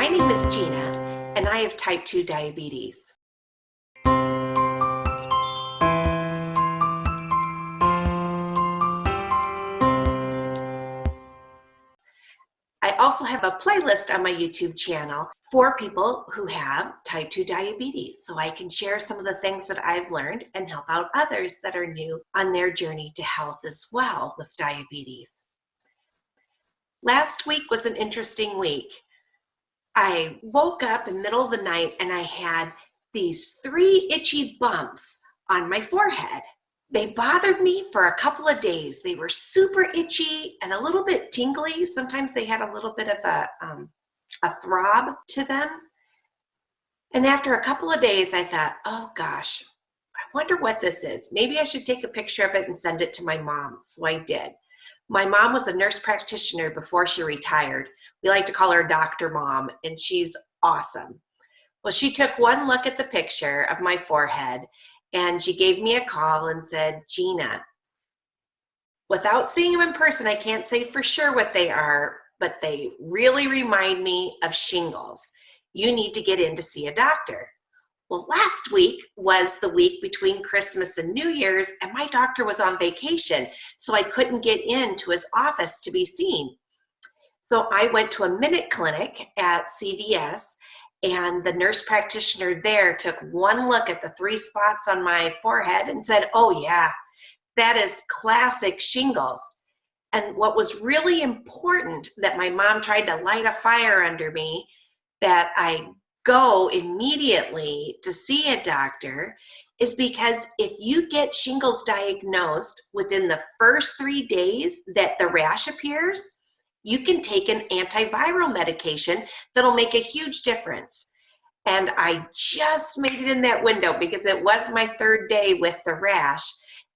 My name is Gina, and I have type 2 diabetes. I also have a playlist on my YouTube channel for people who have type 2 diabetes, so I can share some of the things that I've learned and help out others that are new on their journey to health as well with diabetes. Last week was an interesting week. I woke up in the middle of the night and I had these 3 itchy bumps on my forehead. They bothered me for a couple of days. They were super itchy and a little bit tingly. Sometimes they had a little bit of a throb to them. And after a couple of days, I thought, oh gosh, I wonder what this is. Maybe I should take a picture of it and send it to my mom. So I did. My mom was a nurse practitioner before she retired. We like to call her Dr. Mom, and she's awesome. Well, she took one look at the picture of my forehead, and she gave me a call and said, Gina, without seeing them in person, I can't say for sure what they are, but they really remind me of shingles. You need to get in to see a doctor. Well, last week was the week between Christmas and New Year's, and my doctor was on vacation, so I couldn't get into his office to be seen. So I went to a Minute Clinic at CVS, and the nurse practitioner there took one look at the 3 spots on my forehead and said, oh yeah, that is classic shingles. And what was really important that my mom tried to light a fire under me, that I go immediately to see a doctor, is because if you get shingles diagnosed within the first 3 days that the rash appears, you can take an antiviral medication that'll make a huge difference. And I just made it in that window because it was my 3rd day with the rash.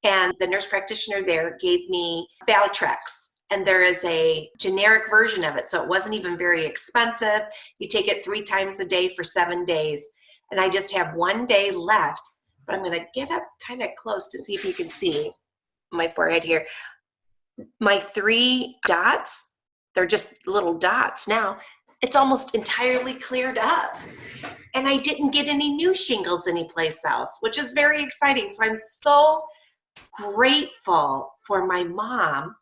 And the nurse practitioner there gave me Valtrex. And there is a generic version of it, so it wasn't even very expensive. You take it 3 times a day for 7 days. And I just have 1 day left, but I'm gonna get up kind of close to see if you can see my forehead here. My 3 dots, they're just little dots now. It's almost entirely cleared up. And I didn't get any new shingles anyplace else, which is very exciting. So I'm so grateful for my mom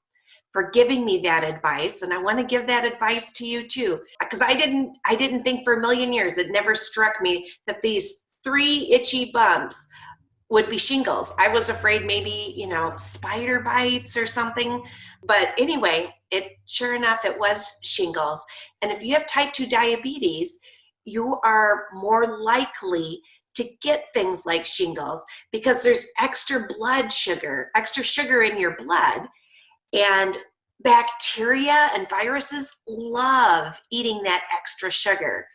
for giving me that advice, and I want to give that advice to you too, because I didn't think for a million years, it never struck me that these 3 itchy bumps would be shingles. I was afraid maybe, spider bites or something, but anyway, sure enough, it was shingles. And if you have type 2 diabetes, you are more likely to get things like shingles because there's extra sugar in your blood. And bacteria and viruses love eating that extra sugar.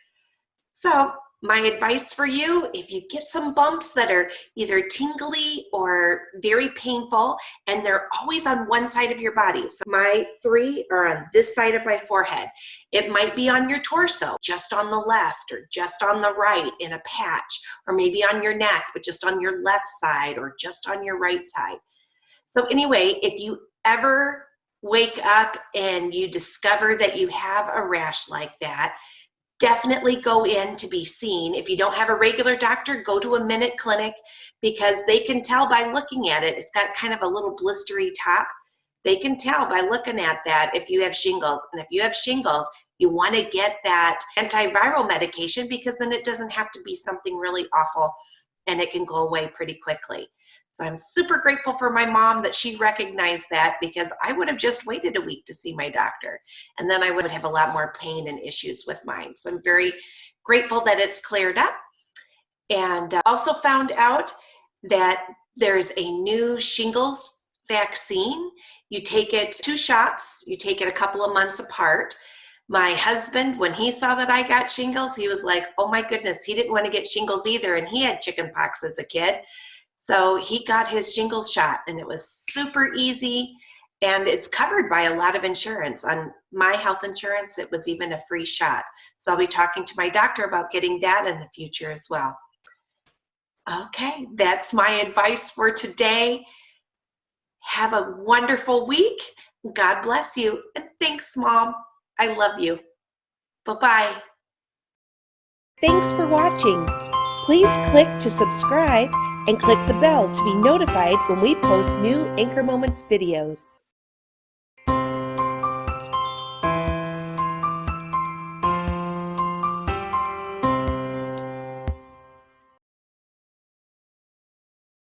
So my advice for you, if you get some bumps that are either tingly or very painful, and they're always on one side of your body. So my 3 are on this side of my forehead. It might be on your torso, just on the left or just on the right in a patch, or maybe on your neck, but just on your left side or just on your right side. So anyway, if you ever wake up and you discover that you have a rash like that, definitely go in to be seen. If you don't have a regular doctor, go to a Minute Clinic because they can tell by looking at it. It's got kind of a little blistery top. They can tell by looking at that if you have shingles. And if you have shingles, you want to get that antiviral medication because then it doesn't have to be something really awful and it can go away pretty quickly. So I'm super grateful for my mom that she recognized that, because I would have just waited a week to see my doctor. And then I would have a lot more pain and issues with mine. So I'm very grateful that it's cleared up. And also found out that there's a new shingles vaccine. You take it 2 shots, you take it a couple of months apart. My husband, when he saw that I got shingles, he was like, oh my goodness, he didn't want to get shingles either. And he had chickenpox as a kid. So he got his shingles shot, and it was super easy, and it's covered by a lot of insurance. On my health insurance, it was even a free shot. So I'll be talking to my doctor about getting that in the future as well. Okay, that's my advice for today. Have a wonderful week. God bless you. And thanks, Mom. I love you. Bye-bye. Thanks for watching. Please click to subscribe and click the bell to be notified when we post new Anchor Moments videos.